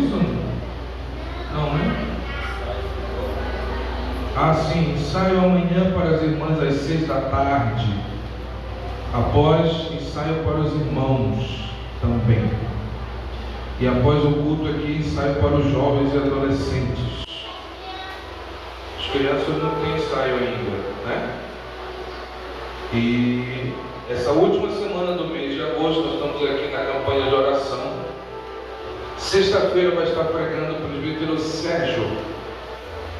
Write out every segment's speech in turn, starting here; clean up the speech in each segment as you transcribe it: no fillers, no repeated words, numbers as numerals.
isso? Não, né? Sim, ensaio amanhã para as irmãs às 6 da tarde. Após, ensaio para os irmãos também. E após o culto aqui, ensaio para os jovens e adolescentes. As crianças não têm ensaio ainda, né? E essa última semana do mês de agosto, nós estamos aqui na campanha de oração. Sexta-feira vai estar pregando o presbítero Sérgio.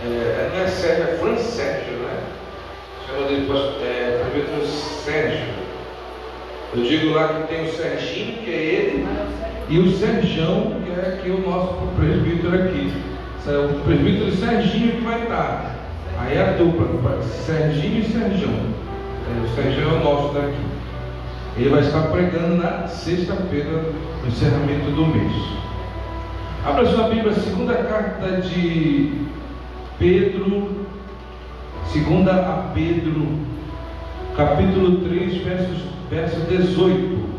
Não é Sérgio, é Fran Sérgio, né? Chama dele presbítero Sérgio. Eu digo lá que tem o Serginho, que é ele, e o Serjão, que é aqui o nosso presbítero aqui. O presbítero Serginho que vai estar. Aí a dupla, Serginho e Serjão. O Serjão é o nosso daqui. Ele vai estar pregando na sexta-feira, no encerramento do mês. Abra sua Bíblia, segunda carta de Pedro, segunda a Pedro, capítulo 3, verso 18.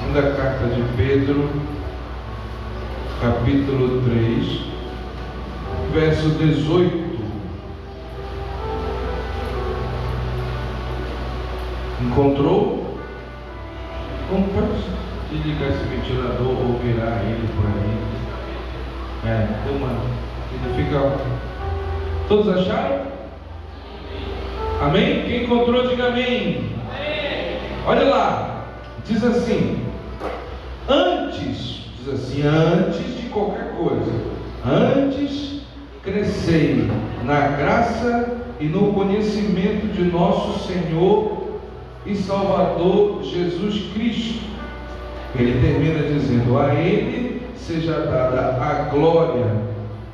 Segunda carta de Pedro, capítulo 3, verso 18. Encontrou? Como pode desligar esse ventilador ou virar ele por aí? Ele fica. Todos acharam? Amém? Quem encontrou, diga amém. Amém. Olha lá, diz assim: antes de qualquer coisa, antes crescei na graça e no conhecimento de nosso Senhor e Salvador Jesus Cristo. Ele termina dizendo: a Ele seja dada a glória,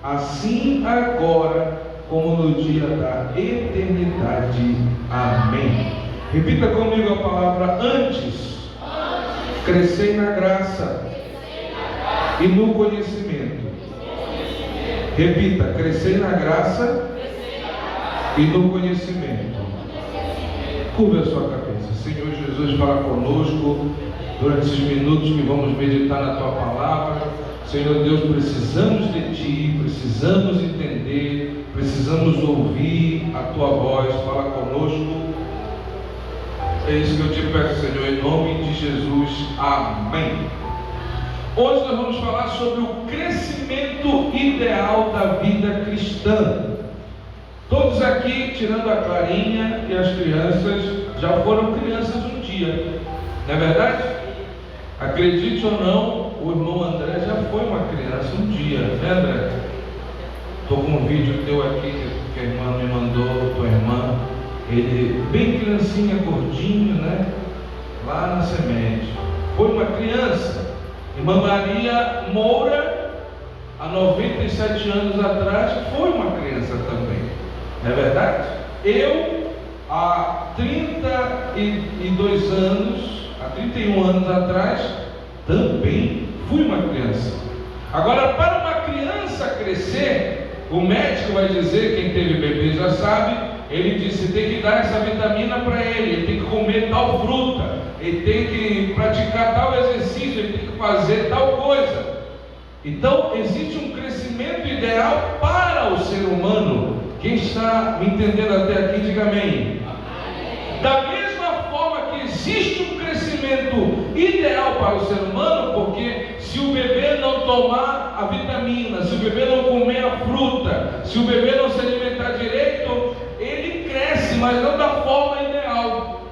assim agora como no dia da eternidade. Amém. Repita comigo a palavra antes. Crescei na graça e no conhecimento. Repita: crescei na graça e no conhecimento. Curva a sua cabeça. Senhor Jesus, fala conosco durante esses minutos que vamos meditar na Tua palavra. Senhor Deus, precisamos de Ti, precisamos entender, precisamos ouvir a Tua voz. Fala conosco. É isso que eu te peço, Senhor, em nome de Jesus. Amém. Hoje nós vamos falar sobre o crescimento ideal da vida cristã. Todos aqui, tirando a Clarinha e as crianças, já foram crianças um dia, não é verdade? Acredite ou não, o irmão André já foi uma criança um dia, né, André? Estou com um vídeo teu aqui que a irmã me mandou, tua irmã, ele bem criancinha, gordinho, né? Lá na semente. Foi uma criança. Irmã Maria Moura, há 97 anos atrás, foi uma criança também. Não é verdade? Eu, há 32 anos, há 31 anos atrás, também fui uma criança. Agora, para uma criança crescer, o médico vai dizer, quem teve bebê já sabe, ele disse: tem que dar essa vitamina para ele tem que comer tal fruta, ele tem que praticar tal exercício, ele tem que fazer tal coisa. Então, existe um crescimento ideal para o ser humano. Quem está me entendendo até aqui, diga amém. Da mesma forma que existe um crescimento ideal para o ser humano, porque se o bebê não tomar a vitamina, se o bebê não comer a fruta, se o bebê não se alimentar direito, ele cresce, mas não da forma ideal.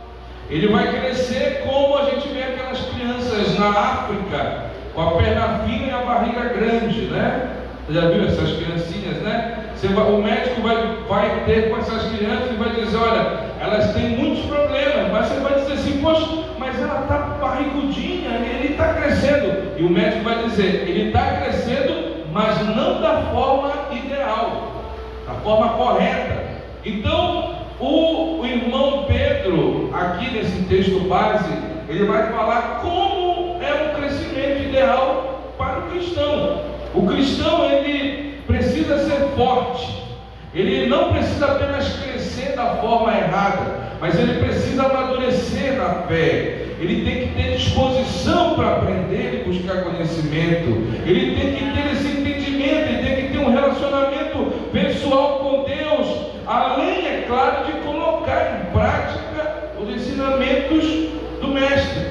Ele vai crescer como a gente vê aquelas crianças na África, com a perna fina e a barriga grande, né? Você já viu essas criancinhas, né? O médico vai ter com essas crianças e vai dizer: olha, elas têm muitos problemas, mas você vai dizer assim: poxa, mas ela está barrigudinha, ele está crescendo. E o médico vai dizer: ele está crescendo, mas não da forma ideal, da forma correta. Então, o irmão Pedro, aqui nesse texto base, ele vai falar como é o crescimento ideal para o cristão. O cristão, ele precisa ser forte, ele não precisa apenas crescer da forma errada, mas ele precisa amadurecer na fé, ele tem que ter disposição para aprender e buscar conhecimento. Ele tem que ter esse entendimento, ele tem que ter um relacionamento pessoal com Deus, além, é claro, de colocar em prática os ensinamentos do Mestre.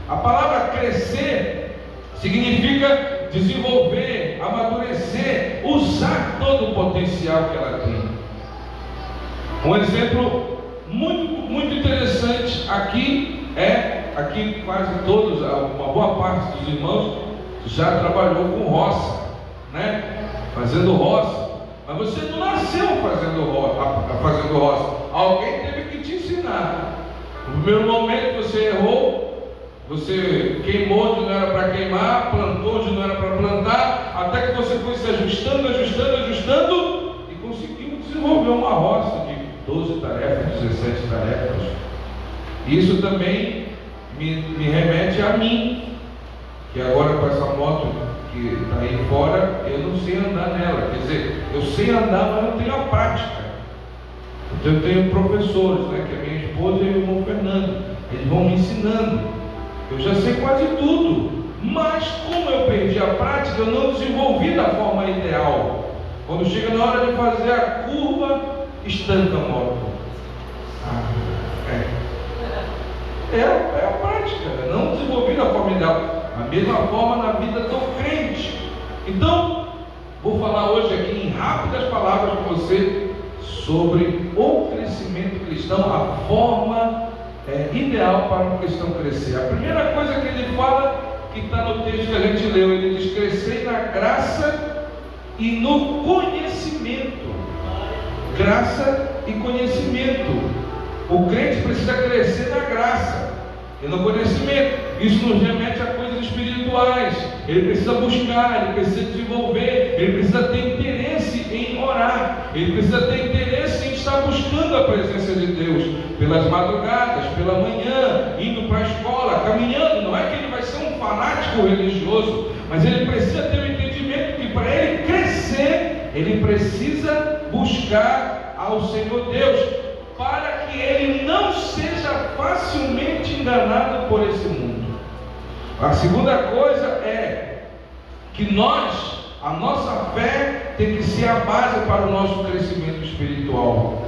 A palavra crescer significa desenvolver, amadurecer, usar todo o potencial que ela tem. Um exemplo muito interessante aqui quase todos, uma boa parte dos irmãos já trabalhou com roça, né? Fazendo roça. Mas você não nasceu fazendo roça. Alguém teve que te ensinar. No primeiro momento você errou, você queimou onde não era para queimar, plantou onde não era para plantar, até que você foi se ajustando e conseguiu desenvolver uma roça de 12 tarefas, 17 tarefas. Isso também me remete a mim, que agora com essa moto que está aí fora, eu não sei andar nela. Quer dizer, eu sei andar, mas não tenho a prática. Então eu tenho professores, né, que é minha esposa e o irmão Fernando. Eles vão me ensinando. Eu já sei quase tudo, mas como eu perdi a prática, eu não desenvolvi da forma ideal. Quando chega na hora de fazer a curva, estanca a moto. É a prática, não desenvolvi da forma ideal. Da mesma forma na vida do crente. Então, vou falar hoje aqui em rápidas palavras com você sobre o crescimento cristão, a forma ideal para um cristão crescer. A primeira coisa que ele fala, que está no texto que a gente leu, ele diz: crescer na graça e no conhecimento. Graça e conhecimento. O crente precisa crescer na graça e no conhecimento. Isso nos remete a coisas espirituais. Ele precisa buscar, ele precisa desenvolver, ele precisa ter interesse em orar, ele precisa ter interesse em estar buscando a presença de Deus pelas madrugadas, pela manhã, indo para a escola, caminhando. Não é que ele vai ser um fanático religioso, mas ele precisa ter o entendimento que para ele crescer, ele precisa buscar ao Senhor Deus, para que ele não seja facilmente enganado por esse mundo. A segunda coisa é que a nossa fé tem que ser a base para o nosso crescimento espiritual.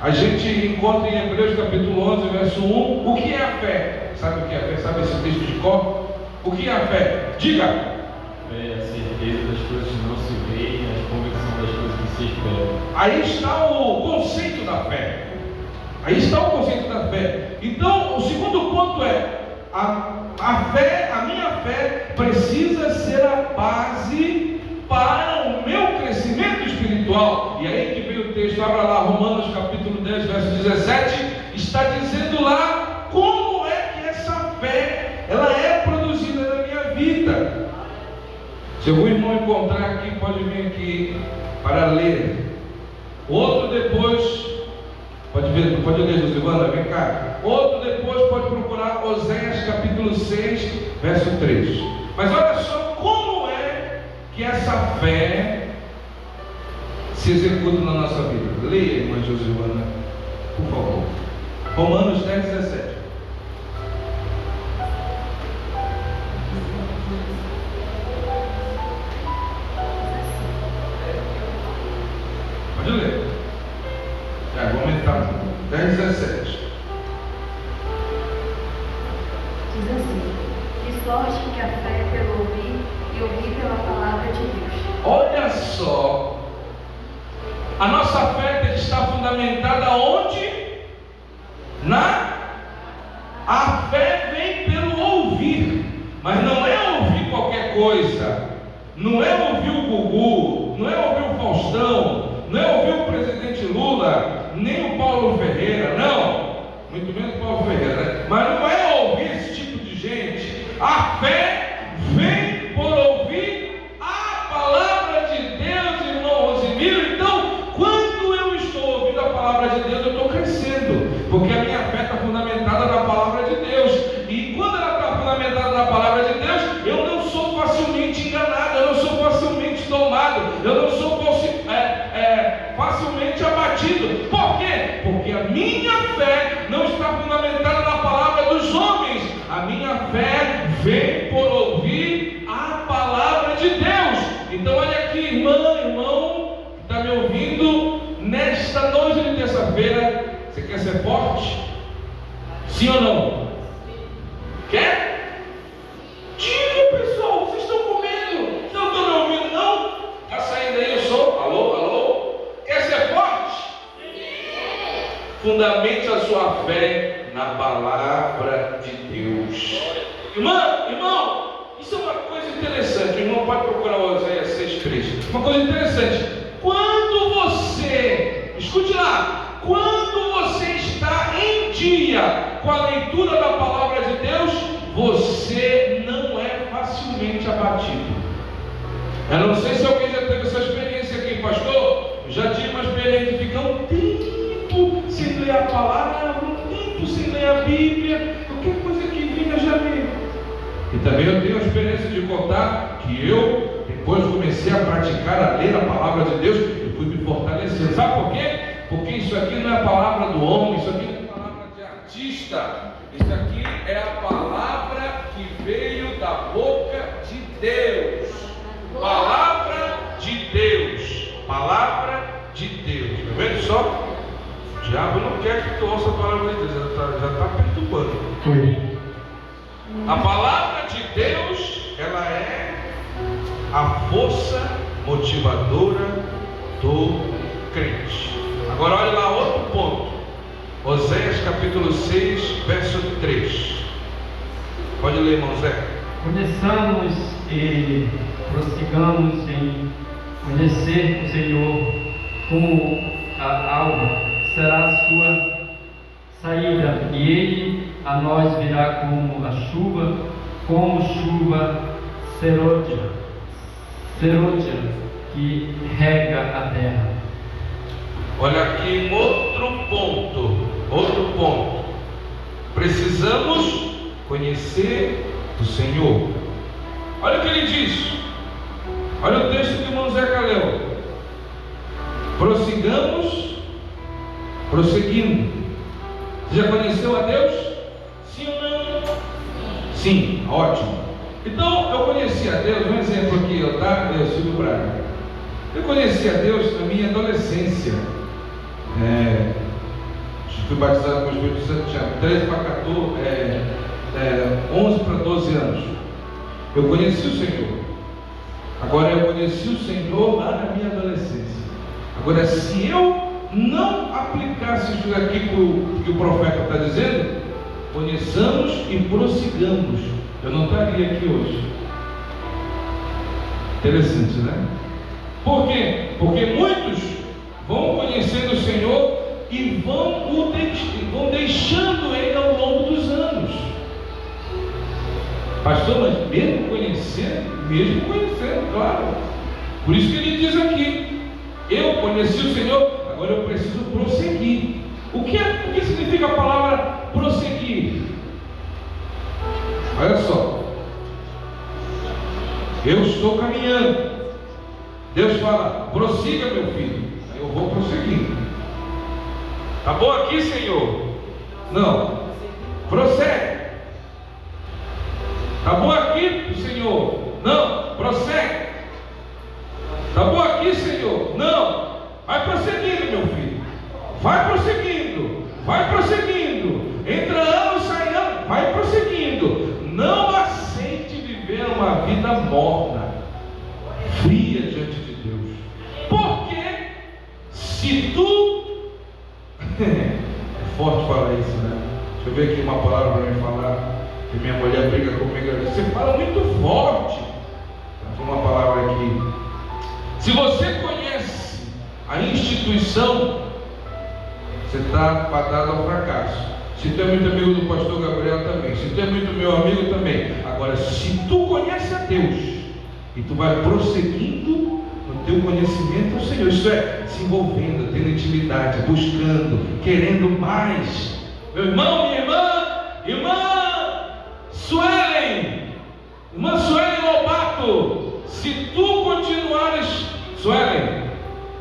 A gente encontra em Hebreus capítulo 11, verso 1, o que é a fé? Sabe o que é a fé? Sabe esse texto de cor? O que é a fé? Diga! É a certeza das coisas que não se veem, a convicção das coisas que se esperam. Aí está o conceito da fé. Aí está o conceito da fé. Então, o segundo ponto é: a minha fé precisa ser a base para o meu crescimento espiritual. E aí que vem o texto, abra lá, Romanos capítulo 10, verso 17, está dizendo lá como é que essa fé, ela é produzida na minha vida. Se algum irmão encontrar aqui, pode vir aqui para ler. Outro depois, pode ler, Josivana, vem cá. Outro depois pode procurar Oséias capítulo 6, verso 3. Mas olha só como é que essa fé se executa na nossa vida. Leia, irmã Josivana, por favor. Romanos 10, 17. Pode ler. Vou aumentar. 10, 17. Diz assim: que sorte que a fé é pelo ouvir e ouvir pela palavra de Deus. Olha só, a nossa fé tem que estar fundamentada onde? A fé vem pelo ouvir, mas não é ouvir qualquer coisa, não é ouvir o Gugu, não é ouvir o Faustão, não é ouvir o presidente Lula, nem o Paulo Ferreira, não, muito menos o Paulo Ferreira, né? Mas não é ouvir esse tipo de gente. A fé vem por ouvir a palavra de Deus, irmão Rosimiro. Então, quando eu estou ouvindo a palavra de Deus, eu estou crescendo, porque a minha fé está fundamentada na palavra de Deus. E quando ela está fundamentada na palavra de Deus, eu não sou facilmente enganado, eu não sou facilmente domado, eu não sou facilmente abatido. Por quê? Porque a minha fé não está fundamentada na palavra dos homens. A minha fé vem por ouvir a palavra de Deus. Então olha aqui, irmão que está me ouvindo nesta noite de terça-feira, você quer ser forte? Sim ou não? Quer? Diga, pessoal, vocês estão comendo? Não estão me ouvindo não? Está saindo aí o som? Alô? Quer ser forte? Fundamente a sua fé na palavra de Deus. Irmão, isso é uma coisa interessante. O irmão pode procurar o Oséias 6,3. Uma coisa interessante. Quando você, escute lá, quando você está em dia com a leitura da palavra de Deus, você não é facilmente abatido. Eu não sei se alguém já teve essa experiência aqui, pastor. Eu já tive uma experiência de ficar um tempo sem ler a palavra, um tempo sem ler a Bíblia, qualquer coisa que vinha já me... E também eu tenho a experiência de contar que eu, depois comecei a praticar, a ler a palavra de Deus, eu fui me fortalecendo. Sabe por quê? Porque isso aqui não é a palavra do homem, isso aqui não é a palavra de artista. Isso aqui é a palavra que veio da boca de Deus. Palavra de Deus. Palavra de Deus. Está vendo só? O diabo não quer que tu ouça a palavra de Deus, já está perturbando. A palavra de Deus, ela é a força motivadora do crente. Agora olha lá outro ponto. Oséias capítulo 6, verso 3. Pode ler, irmão Zé. Conheçamos e prossigamos em conhecer o Senhor, como a alva será a sua saída, e Ele a nós virá como a chuva, como chuva serôdia que rega a terra. Olha aqui outro ponto. Precisamos conhecer o Senhor. Olha o que ele diz. Olha o texto que o irmão Zé leu. Prosseguindo. Você já conheceu a Deus? Sim ou não? Sim, ótimo. Então, eu conheci a Deus, um exemplo aqui, tá? Eu Silvio Braga. Eu conheci a Deus na minha adolescência. Fui batizado com o Espírito Santo, tinha 13 para 14, 11 para 12 anos. Eu conheci o Senhor. Agora, eu conheci o Senhor lá na minha adolescência. Agora, se eu não aplicasse isso aqui que o profeta está dizendo, conheçamos e prossigamos, eu não estaria aqui hoje. Interessante, né? Por quê? Porque muitos vão conhecendo o Senhor e vão deixando Ele ao longo dos anos. Pastor, mas mesmo conhecendo, claro. Por isso que ele diz aqui: eu conheci o Senhor, agora eu preciso prosseguir. O que significa a palavra prosseguir? Olha só. Eu estou caminhando. Deus fala: prossiga, meu filho. Aí eu vou prosseguindo. Tá bom aqui, Senhor? Não. Prossegue. Tá bom aqui, Senhor? Não. Prossegue. Tá bom aqui, Senhor? Não. Vai prosseguindo, meu filho. Vai prosseguindo. Vai prosseguindo. Entra ano, sai ano. Vai prosseguindo. Não aceite viver uma vida morna, fria diante de Deus. Porque se tu... é forte falar isso, né? Deixa eu ver aqui uma palavra para me falar. Que minha mulher briga comigo. Você fala muito forte. Uma palavra aqui. Se você conhece a instituição, você está fadado ao fracasso. Se tu é muito amigo do pastor Gabriel também. Se tu é muito meu amigo também. Agora, se tu conhece a Deus e tu vai prosseguindo no teu conhecimento ao Senhor, isso é, se envolvendo, tendo intimidade, buscando, querendo mais. Meu irmão, minha irmã Suelen, irmã Suelen Lobato, se tu continuares, Suelen,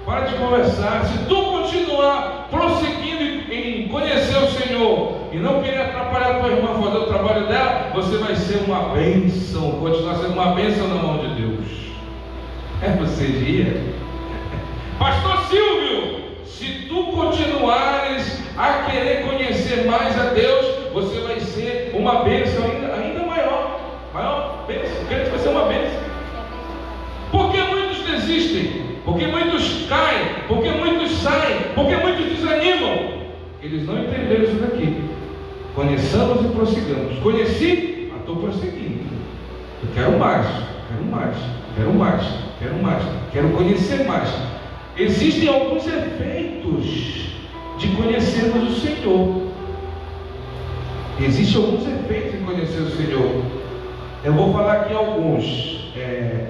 para de conversar, se tu continuar prosseguindo em conhecer o Senhor, e não querer atrapalhar a tua irmã fazer o trabalho dela, você vai ser uma bênção, continuar sendo uma bênção na mão de Deus. Você diria? Pastor Silvio, se tu continuares a querer conhecer mais a Deus, você vai ser uma bênção ainda maior bênção. O crente vai ser uma bênção. Por que muitos desistem? Por que muitos caem? Por que muitos saem? Por que muitos desanimam? Eles não entenderam isso daqui. Conheçamos e prossigamos. Conheci, mas estou prosseguindo. Eu quero mais, quero conhecer mais. Existem alguns efeitos de conhecermos o Senhor. Existem alguns efeitos de conhecer o Senhor. Eu vou falar aqui alguns.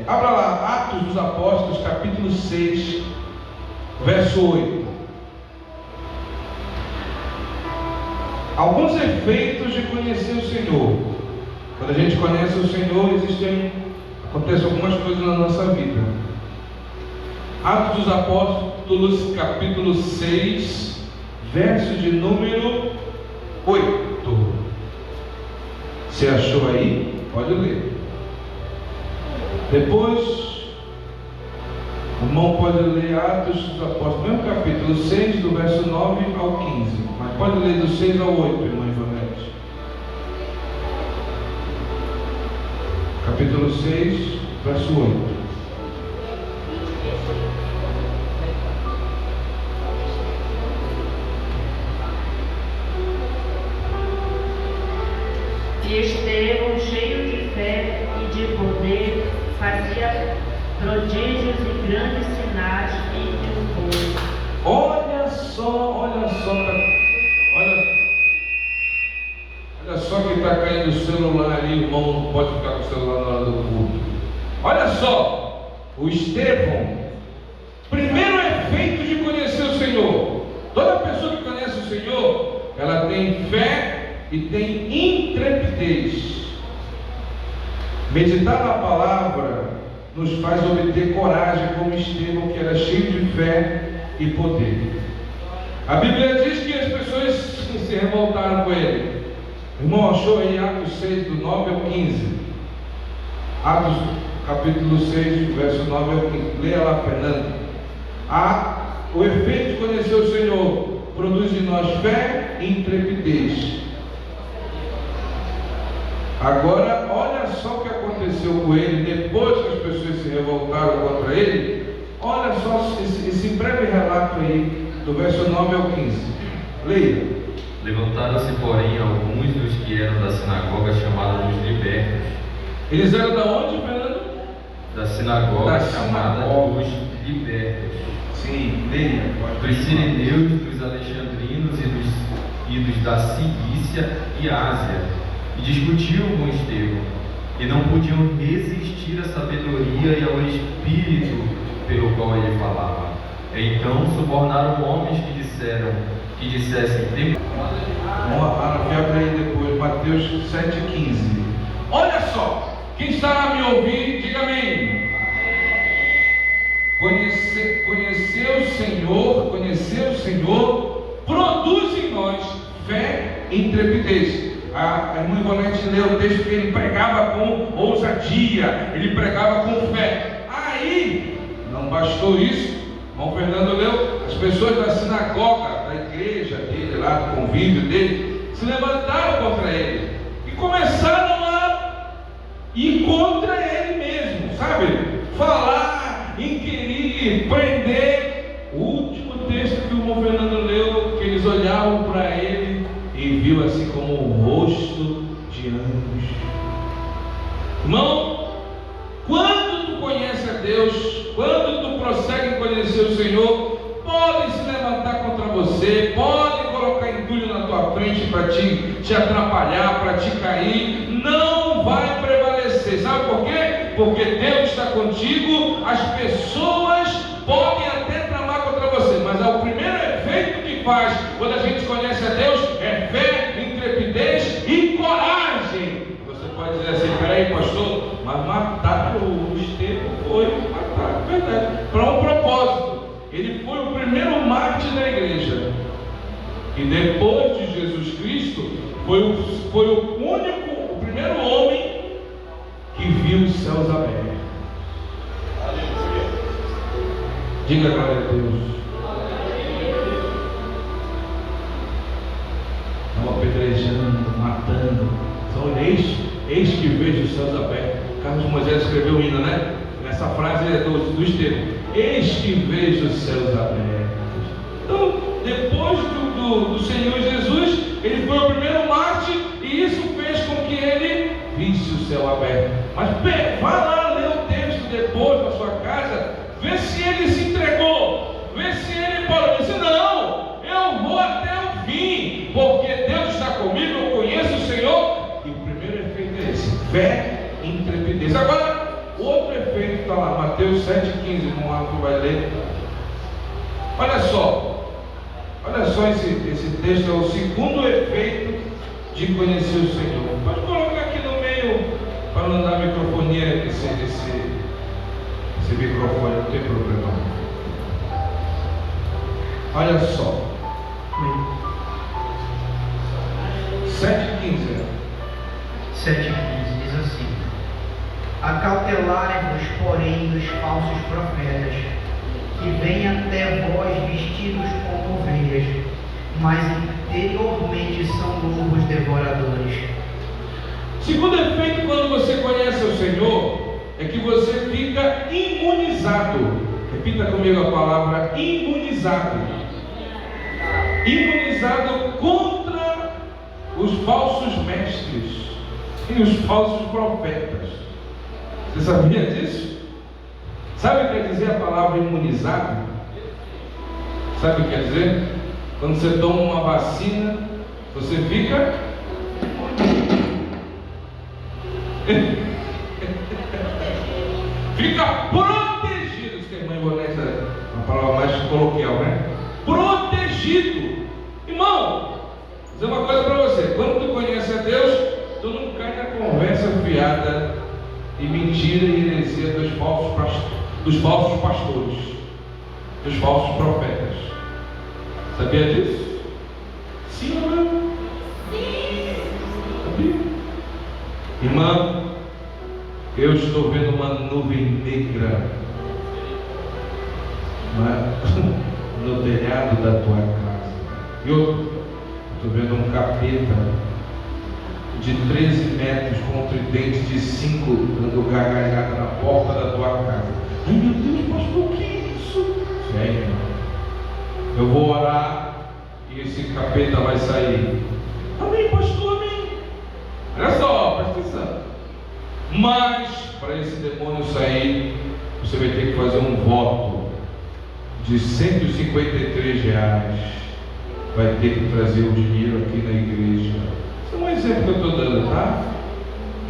Abra lá, Atos dos Apóstolos, capítulo 6, verso 8. Alguns efeitos de conhecer o Senhor. Quando a gente conhece o Senhor, acontecem algumas coisas na nossa vida. Atos dos Apóstolos, capítulo 6, verso de número 8. Você achou aí? Pode ler. Depois, o irmão pode ler Atos dos Apóstolos, mesmo capítulo 6, do verso 9 ao 15. Mas pode ler do 6 ao 8, irmã Ivonete. Capítulo 6, verso 8. E Estevão, cheio de fé e de poder, fazia prodígios e grandes sinais entre o povo. Olha só que está caindo o celular ali, o irmão não pode ficar com o celular na hora do culto. Olha só, o Estevão, primeiro efeito de conhecer o Senhor. Toda pessoa que conhece o Senhor, ela tem fé e tem intrepidez. Meditar na palavra nos faz obter coragem, como Estevão, que era cheio de fé e poder. A Bíblia diz que as pessoas se revoltaram com ele. O irmão achou aí Atos 6, do 9 ao 15. Atos capítulo 6, verso 9 ao 15. Leia lá, Fernando. O efeito de conhecer o Senhor produz em nós fé e intrepidez. Agora, olha só o que aconteceu com ele depois que as pessoas se revoltaram contra ele. Olha só esse breve relato aí, do verso 9 ao 15. Leia. Levantaram-se, porém, alguns dos que eram da sinagoga, chamada dos libertos. Eles eram da onde, Fernando? Da sinagoga chamada dos libertos. Sim, leia. Dos sirineus, dos alexandrinos e dos da Cilícia e Ásia. E discutiam com Estevão, e não podiam resistir à sabedoria e ao espírito pelo qual ele falava. Então subornaram homens que dissessem. Vamos abrir aí depois, Mateus 7,15. Olha só, quem está a me ouvir, diga amém. Conhecer o Senhor produz em nós fé e intrepidez. A irmã Ivonete leu o texto que ele pregava com ousadia, ele pregava com fé. Aí, não bastou isso, o irmão Fernando leu, as pessoas da sinagoga, da igreja dele, lá do convívio dele, se levantaram contra ele e começaram a ir contra ele mesmo, sabe? Falar, inquirir, prender. O último texto que o irmão Fernando leu, que eles olhavam para ele e viu assim como o rosto de anjos. Irmão, quando tu conhece a Deus, quando tu prossegue em conhecer o Senhor, podem se levantar contra você, podem colocar entulho na tua frente para te atrapalhar, para te cair, não vai prevalecer. Sabe por quê? Porque Deus está contigo. As pessoas podem até tramar contra você, mas o primeiro efeito que faz quando a gente conhece a Deus é fé, intrepidez e coragem. Você pode dizer assim: peraí, pastor, mas mataram o Estevão. Foi matado, verdade, para um propósito. Ele foi o primeiro mártir da igreja, e depois de Jesus Cristo Cristo foi o único, o primeiro homem que viu os céus abertos. Diga glória a Deus. Estava apedrejando, matando. Então, eis que vejo os céus abertos. Carlos Moisés escreveu o hino, né? Essa frase é do Estevão. Eis que vejo os céus abertos. Então, depois do Senhor Jesus, ele foi o primeiro mártir, e isso fez com que ele visse o céu aberto. Mas vá lá ler o texto depois na sua casa, vê se ele se entregou, vê se ele parou. Disse: não, eu vou até o fim, porque Deus está comigo, eu conheço o Senhor. E o primeiro efeito é esse: fé e intrepidez. Agora, outro efeito está lá, Mateus 7,15, vamos lá que vai ler. Olha só esse texto é o segundo efeito de conhecer o Senhor. Pode colocar aqui no meio, para não dar microfonia, esse microfone, não tem problema. Olha só, 7,15. 7,15 diz assim: acautelai-vos, porém, dos falsos profetas, que vêm até vós vestidos como ovelhas, mas interiormente são lobos devoradores. Segundo efeito, quando você conhece o Senhor, é que você fica imunizado. Repita comigo a palavra imunizado. Imunizado contra os falsos mestres e os falsos profetas. Você sabia disso? Sabe o que quer dizer a palavra imunizado? Sabe o que quer dizer? Quando você toma uma vacina, você fica fica protegido. Esse termo essa é uma palavra mais coloquial, né? Protegido. Irmão, vou dizer uma coisa para você: quando tu conhece a Deus, tu não cai na conversa fiada e mentira e heresia dos falsos pastores, dos falsos profetas. Sabia disso? Sim ou não? Sim. Sabia? Irmã, eu estou vendo uma nuvem negra no telhado da tua casa. E eu estou vendo um capeta de 13 metros com um tridente de 5 dando gargalhada na porta da tua casa. Ai meu Deus, pastor, o que é isso? Sério, eu vou orar e esse capeta vai sair. Amém, pastor, amém. Olha só, presta atenção. Mas para esse demônio sair, você vai ter que fazer um voto de R$153. Vai ter que trazer o dinheiro aqui na igreja. Isso é um exemplo que eu estou dando, tá?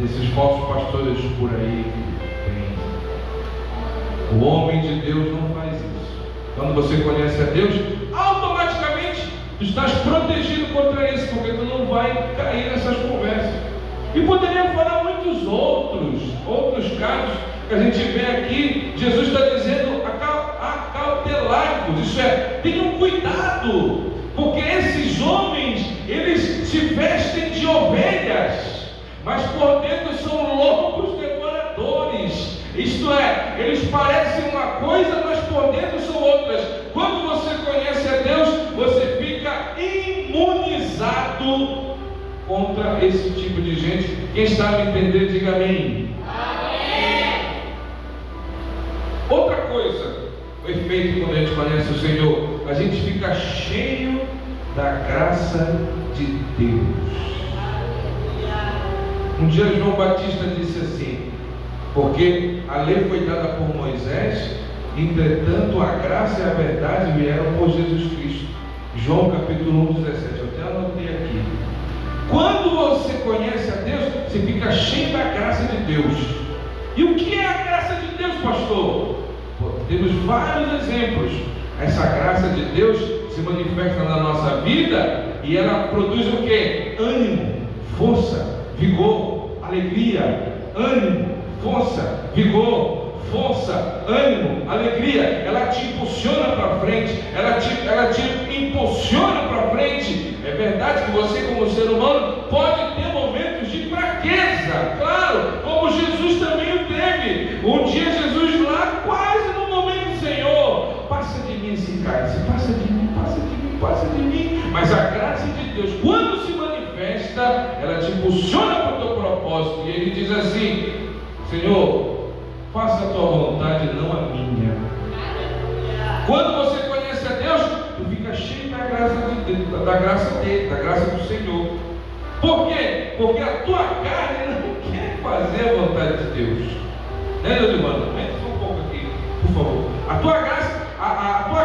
Desses falsos pastores por aí que tem. O homem de Deus não faz isso. Quando você conhece a Deus, automaticamente tu estás protegido contra isso, porque tu não vai cair nessas conversas. E poderíamos falar muitos outros casos que a gente vê aqui. Jesus está dizendo: acautelai-vos, isso é, tenham cuidado, porque esses homens, eles se vestem de ovelhas, mas por dentro são lobos devoradores. Isto é, eles parecem uma coisa, mas por dentro são outras. Quando você conhece a Deus, você fica imunizado contra esse tipo de gente. Quem está a me entender, diga amém. Amém. Outra coisa, o efeito quando a gente conhece o Senhor, a gente fica cheio da graça de Deus. Um dia João Batista disse assim: porque a lei foi dada por Moisés, entretanto a graça e a verdade vieram por Jesus Cristo. João capítulo 1, 17. Eu até anotei aqui. Quando você conhece a Deus, você fica cheio da graça de Deus. E o que é a graça de Deus, pastor? Temos vários exemplos. Essa graça de Deus se manifesta na nossa vida e ela produz o que? Ânimo, força, vigor, alegria. Ânimo, força, vigor, força, ânimo, alegria. Ela te impulsiona para frente, ela te impulsiona para frente. É verdade que você, como ser humano, pode ter momentos de fraqueza, claro, como Jesus também o teve. Um dia Jesus lá, quase no momento, Senhor, passa de mim esse cálice, passa de mim, passa de mim, passa de mim. Mas a graça de Deus, quando se manifesta, ela te impulsiona para o teu propósito. E ele diz assim: Senhor, faça a tua vontade, não a minha. Quando você conhece a Deus, tu fica cheio da graça dele, da graça do Senhor. Por quê? Porque a tua carne não quer fazer a vontade de Deus. Né, Leandro? Vem só um pouco aqui, por favor. A tua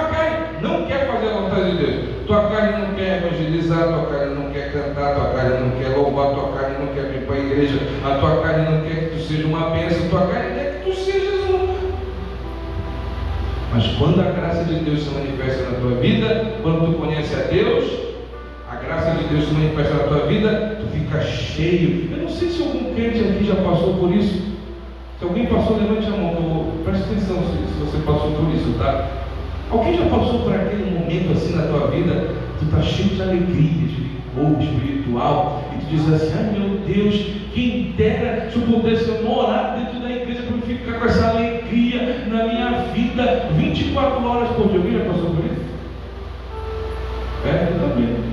carne não quer fazer a vontade de Deus. Tua carne não quer evangelizar, tua carne não quer cantar, tua carne não quer louvar, tua carne não quer vir para a igreja, a tua carne não quer que tu seja uma bênção, tua carne quer que tu sejas um. Mas quando a graça de Deus se manifesta na tua vida, quando tu conhece a Deus, a graça de Deus se manifesta na tua vida, tu fica cheio. Eu não sei se algum crente aqui já passou por isso. Se alguém passou, levante a mão. Preste atenção se você passou por isso, tá? Alguém já passou por aquele momento assim na tua vida, tu está cheio de alegria, de vigor espiritual, e tu diz assim: ai meu Deus, quem dera se eu pudesse morar dentro da igreja para eu ficar com essa alegria na minha vida 24 horas por dia. Alguém já passou por isso? Eu também.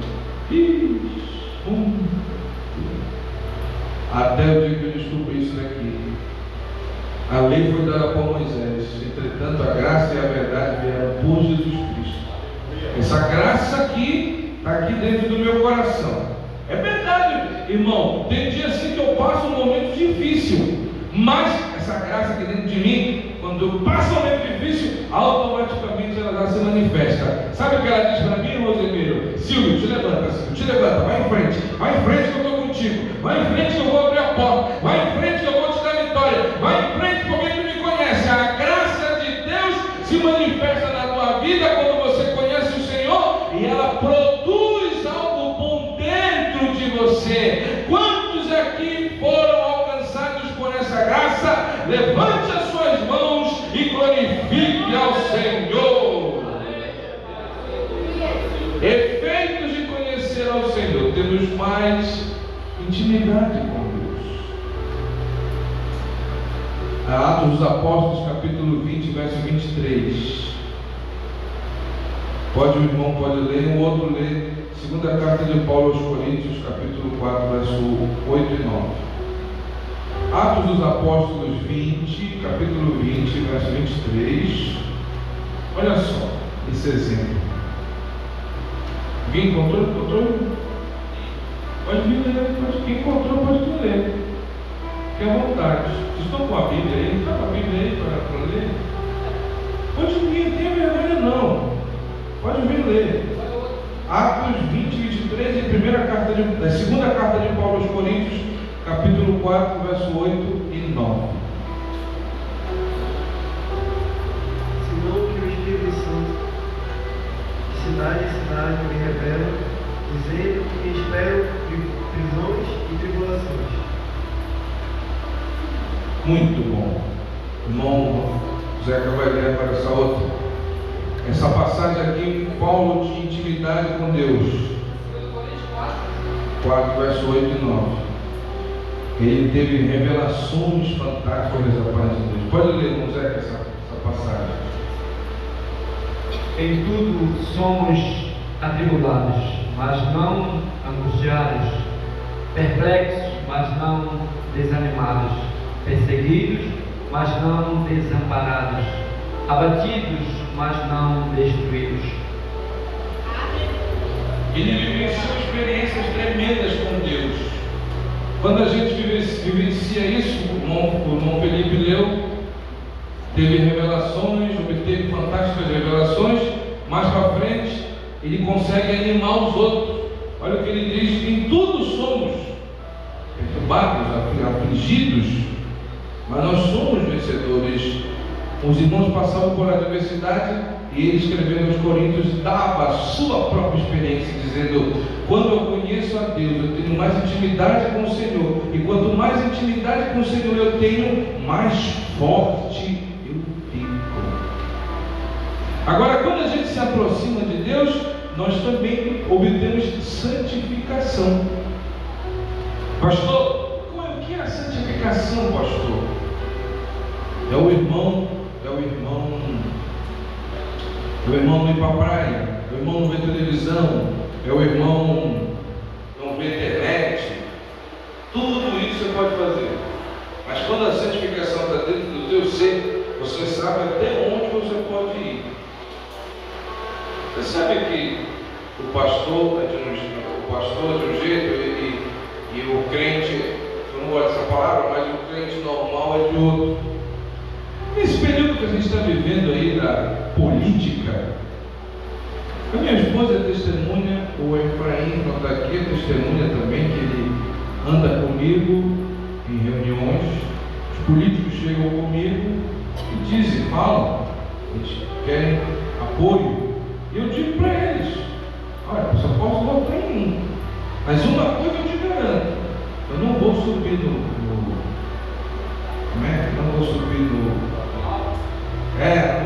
Até o dia que eu descobri isso daqui. A lei foi dada por Moisés, entretanto a graça e a verdade vieram por Jesus Cristo. Essa graça aqui está aqui dentro do meu coração. É verdade, irmão, tem dia assim que eu passo um momento difícil, mas essa graça aqui dentro de mim, quando eu passo um momento difícil, automaticamente ela já se manifesta. Sabe o que ela diz para mim, Rosemiro? Silvio, te levanta, vai em frente que eu estou contigo, vai em frente que eu vou abrir a porta, vai em frente que eu vou te dar vitória, vai em frente porque tu me conhece. A graça de Deus se manifesta na tua vida quando você conhece o Senhor, e ela produz algo bom dentro de você. Quantos aqui foram alcançados por essa graça? Levante as suas mãos e glorifique ao Senhor. Efeitos de conhecer ao Senhor: temos mais intimidade com Deus. Atos dos Apóstolos, capítulo 20, verso 23. O irmão pode ler, o outro lê. Segunda carta de Paulo aos Coríntios, capítulo 4, verso 8 e 9. Atos dos Apóstolos 20, capítulo 20, verso 23. Olha só esse exemplo. Quem encontrou? Pode vir ler, quem encontrou pode vir ler. Fique à vontade. Vocês estão com a Bíblia aí? Está com a Bíblia aí para ler? Pode vir, não tem vergonha não. Pode vir ler. Atos 20, 23 e da segunda carta de Paulo aos Coríntios, capítulo 4, verso 8 e 9. Senão que o Espírito Santo de cidade em cidade me revela, dizendo que espero prisões e tribulações. Muito bom. Irmão Zeca vai ler para essa outra. Essa passagem aqui, Paulo de intimidade com Deus. 4, verso 8 e 9. Ele teve revelações fantásticas da parte de Deus. Pode ler, irmão Zeca, essa passagem. Em tudo somos atribulados, mas não angustiados, perplexos, mas não desanimados, perseguidos, mas não desamparados, abatidos, mas não destruídos. Ele vivenciou experiências tremendas com Deus. Quando a gente vivencia isso, o irmão Felipe leu, teve revelações, obteve fantásticas revelações. Mais para frente, ele consegue animar os outros. Olha o que ele diz: em tudo somos perturbados, afligidos, mas nós somos vencedores. Os irmãos passavam por adversidade e ele, escrevendo aos Coríntios, dava a sua própria experiência, dizendo: quando eu conheço a Deus, eu tenho mais intimidade com o Senhor, e quanto mais intimidade com o Senhor eu tenho, mais forte Agora, quando a gente se aproxima de Deus, nós também obtemos santificação. Pastor, o que é a santificação, pastor? É o irmão não ir para a praia, é o irmão não ver televisão, é o irmão não ver internet. Tudo isso você pode fazer. Mas quando a santificação está dentro do teu ser, você sabe até onde você pode ir. Você sabe que o pastor é de um jeito e o crente, eu não gosto dessa palavra, mas o crente normal é de outro. Nesse período que a gente está vivendo aí da política, a minha esposa é testemunha, o Efraim, que está aqui, é testemunha também, que ele anda comigo em reuniões. Os políticos chegam comigo e dizem, falam, eles querem apoio. E eu digo para eles, olha, eu só posso votar em um, mas uma coisa eu te garanto, eu não vou subir não vou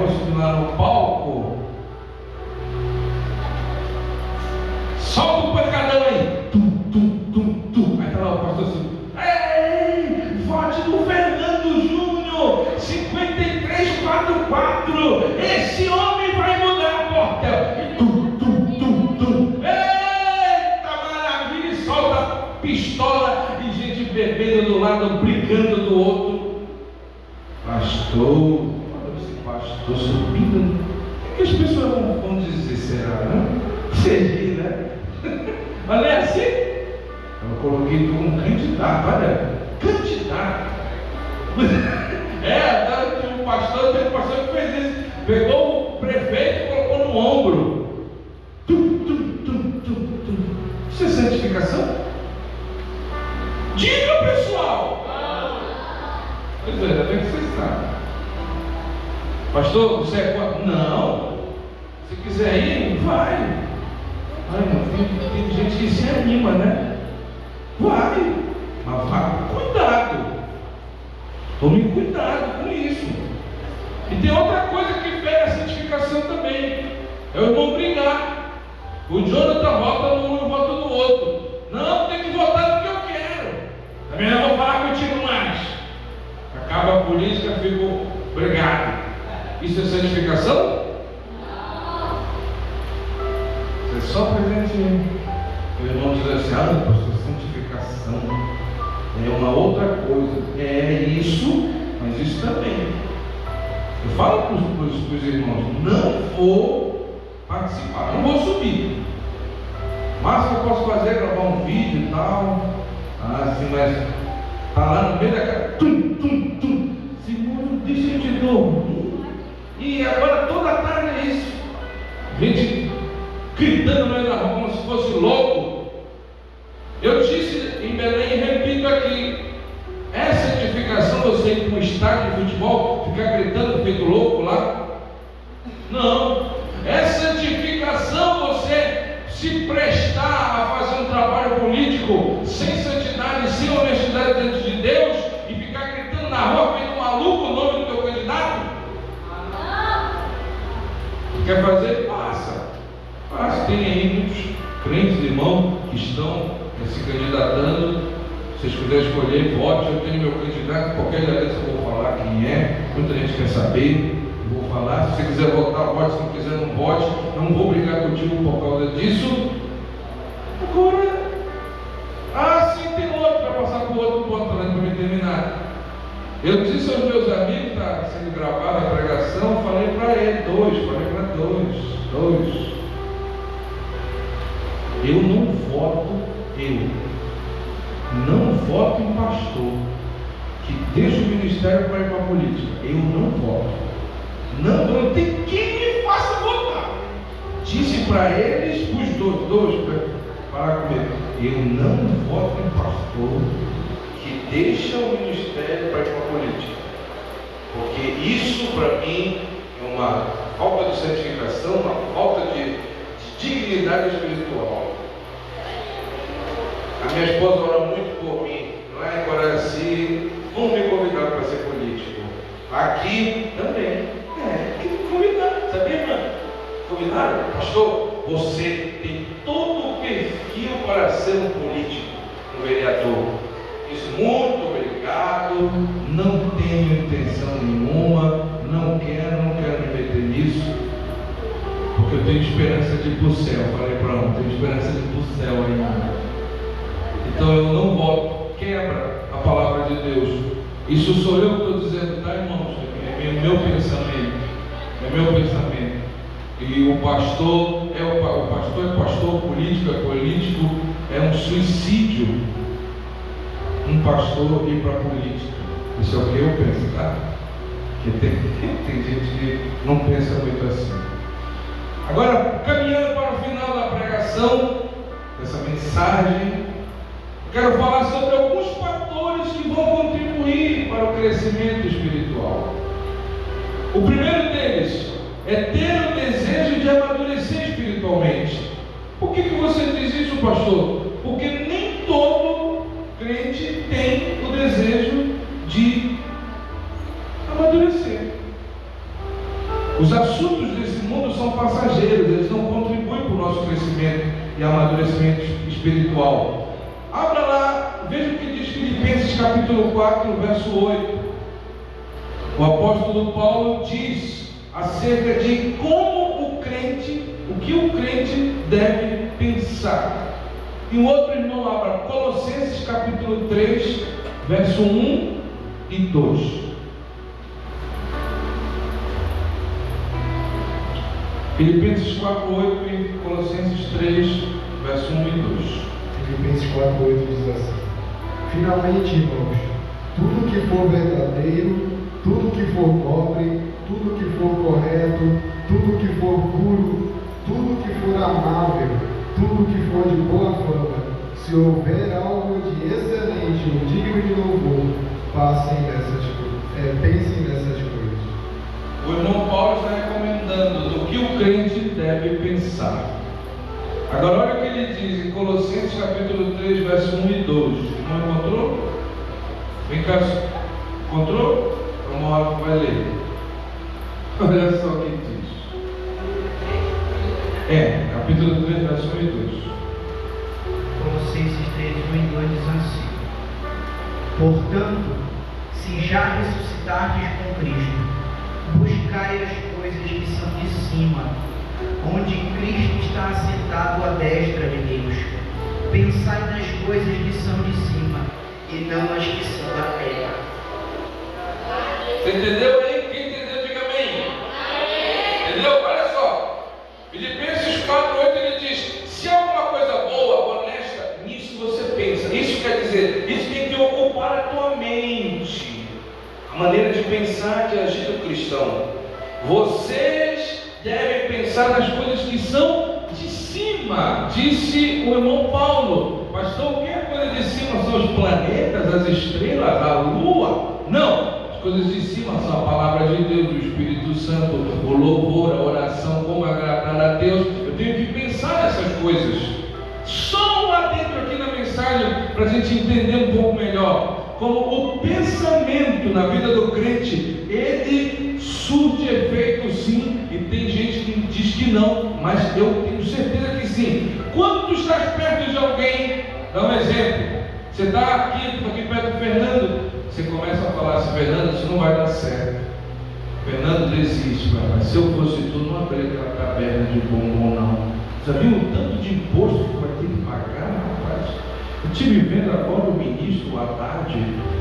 subir lá no palco. Solta o pancadão aí. Aí tá lá o pastor assim, ei, vote no Fernando Júnior 5344. Esse homem vai mudar a porta. Eita maravilha. Solta pistola e gente bebendo do lado, brigando do outro. Pastor subindo. O que as pessoas vão dizer? Será, né? Seria, né? Mas não é assim? Eu coloquei como candidato, olha, candidato. Tem um pastor que fez isso. Pegou o prefeito e colocou no ombro. Isso é santificação? Diga, pessoal! Pois é, ainda bem que vocês sabem. Pastor, você é quanto? Não. Se quiser ir, vai. Ai, meu filho, tem gente que se anima, né? Vai. Mas vá com cuidado. Tome cuidado com isso. E tem outra coisa que pega a santificação também. É o irmão brigar. O Jonathan vota num e vota no outro. Não, tem que votar no que eu quero. Também não vou falar contigo mais. Acaba a política, fico brigado. Isso é santificação? Você só presente. O irmão diz assim, pastor, santificação é uma outra coisa. É isso, mas isso também. Eu falo para os irmãos, não vou participar, não vou subir. Mas o que eu posso fazer é gravar um vídeo e tal. Assim, mas está lá no meio da cara. Senhor, deixa eu te dormir. E agora toda tarde é isso. Gente gritando no meio da rua como se fosse louco. Eu disse em Belém e repito aqui: é santificação você ir para um estádio de futebol, ficar gritando feito louco lá? Não. É santificação você se prestar a fazer um trabalho político sem santidade, sem honestidade diante de Deus e ficar gritando na rua feito um maluco o nome do teu candidato? Quer fazer? Faça. Tem aí muitos crentes, irmãos, que estão se candidatando. Se vocês puderem escolher, vote. Eu tenho meu candidato, qualquer direito eu vou falar quem é. Muita gente quer saber, eu vou falar. Se você quiser votar, vote. Se não quiser, não vote. Eu não vou brigar contigo por causa disso. Agora, sim, tem outro para passar para o outro ponto para me terminar. Eu disse aos meus amigos, está sendo gravada a pregação, falei para ele, dois. Eu não voto em pastor que deixa o ministério para ir para a política. Eu não voto. Não tem quem me faça votar. Disse para eles, os dois, para falar comigo, eu não voto em pastor que deixa o ministério para ir para a política. Porque isso para mim é uma falta de santificação, uma falta de dignidade espiritual. A minha esposa ora muito por mim, não é? Agora assim, vão me convidar para ser político. Aqui também. Tem que convidar, sabia, irmã? combinaram? Pastor, você tem todo o perfil para ser um político, um vereador. Disse, muito obrigado, não tenho intenção nenhuma, não quero me meter nisso, porque eu tenho esperança de ir para o céu. Falei, pronto, tenho esperança de ir para o céu ainda. Então eu não voto, quebra a palavra de Deus. Isso sou eu que estou dizendo, tá, irmãos? É meu pensamento. É meu pensamento. E o pastor é pastor, político é político, é um suicídio um pastor ir para a política. Isso é o que eu penso, tá? Porque tem gente que não pensa muito assim. Agora, caminhando para o final da pregação, dessa mensagem, quero falar sobre alguns fatores que vão contribuir para o crescimento espiritual. O primeiro deles é ter o desejo de amadurecer espiritualmente. Por que você diz isso, pastor? Porque nem todo crente tem o desejo de amadurecer. Os assuntos desse mundo são passageiros, eles não contribuem para o nosso crescimento e amadurecimento espiritual. Abra lá, veja o que diz Filipenses capítulo 4, verso 8. O apóstolo Paulo diz acerca de como o que o crente deve pensar. E o outro irmão abra Colossenses capítulo 3, verso 1 e 2. Filipenses 4, 8 e Colossenses 3, verso 1 e 2. Filipenses 4, 8 diz assim: finalmente, irmãos, tudo que for verdadeiro, tudo que for nobre, tudo que for correto, tudo que for puro, tudo que for amável, tudo que for de boa fama, se houver algo de excelente ou digno de louvor, pensem nessas coisas. O irmão Paulo está recomendando do que o crente deve pensar. Agora olha o que ele diz em Colossenses capítulo 3, verso 1 e 2. Não encontrou? Vem cá, encontrou? Vamos lá, vai ler. Olha só o que diz. Capítulo 3, verso 1 e 2. Colossenses 3, 1 e 2 diz assim: portanto, se já ressuscitardes com Cristo, buscai as coisas que são de cima, onde Cristo está assentado à destra de Deus. Pensai nas coisas que são de cima, e não nas que são da terra. Você entendeu aí? Quem entendeu, diga amém. Entendeu? Olha só. Filipenses 4, 8 ele diz: se há alguma coisa boa, honesta, nisso você pensa. Isso quer dizer, isso tem que ocupar a tua mente. A maneira de pensar, de agir do cristão. Vocês devem pensar nas coisas que são de cima, disse o irmão Paulo. Pastor, o que é coisa de cima? São os planetas, as estrelas, a lua? Não. As coisas de cima são a palavra de Deus, o Espírito Santo, o louvor, a oração, como agradar a Deus. Eu tenho que pensar nessas coisas. Só lá dentro aqui na mensagem, para a gente entender um pouco melhor como o pensamento na vida do crente, ele surte efeito sim, e tem gente que diz que não, mas eu tenho certeza que sim. Quando tu estás perto de alguém, dá um exemplo, você está aqui perto do Fernando, você começa a falar assim: Fernando, isso não vai dar certo, Fernando desiste, mas se eu fosse tu, não abria aquela caverna de bombom não. Já viu o tanto de imposto que vai ter que pagar, rapaz? Eu estive vendo agora o ministro Haddad,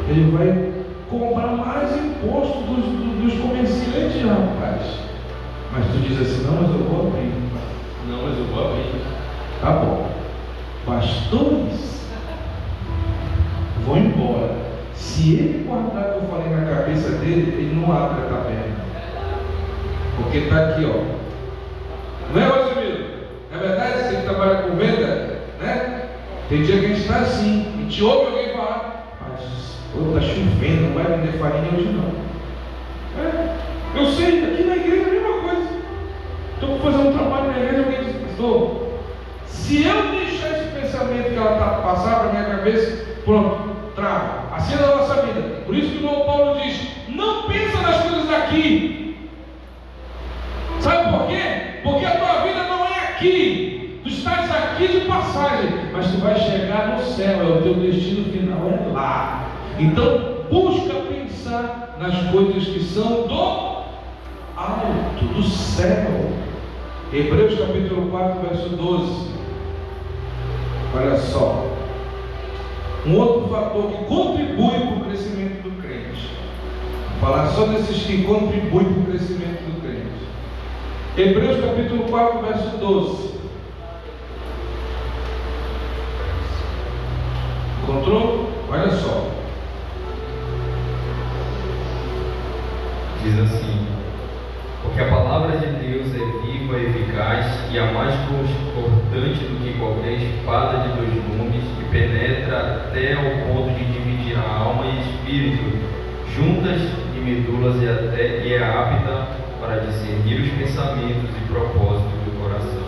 ele vai cobrar mais imposto dos comerciantes, rapaz. Mas tu diz assim: não, mas eu vou abrir. Não, mas eu vou abrir. Tá bom. Pastores vão embora. Se ele guardar o que eu falei na cabeça dele, ele não abre a caverna. Porque está aqui, ó. Não é, Rosemiro? É verdade? Você que trabalha com venda, né? Tem dia que a gente está assim, e te ouve alguém falar: mas está chovendo, não vai vender farinha hoje não. Eu sei, aqui na igreja é a mesma coisa. Estou fazendo um trabalho na igreja, alguém diz: pastor, se eu deixar esse pensamento que ela está passar para a minha cabeça, pronto, trava. Assim é a nossa vida. Por isso que o irmão Paulo diz: não pensa nas coisas daqui. Sabe por quê? Porque a tua destino final é lá. Então, busca pensar nas coisas que são do alto, do céu. Hebreus capítulo 4, verso 12. Olha só. Um outro fator que contribui para o crescimento do crente. Vou falar só desses que contribuem para o crescimento do crente. Hebreus capítulo 4, verso 12. Encontrou? Olha só. Diz assim: porque a palavra de Deus é viva e eficaz e a mais cortante do que qualquer espada de 2 gumes, que penetra até ao ponto de dividir a alma e espírito, juntas e medulas, e é apta para discernir os pensamentos e propósitos do coração.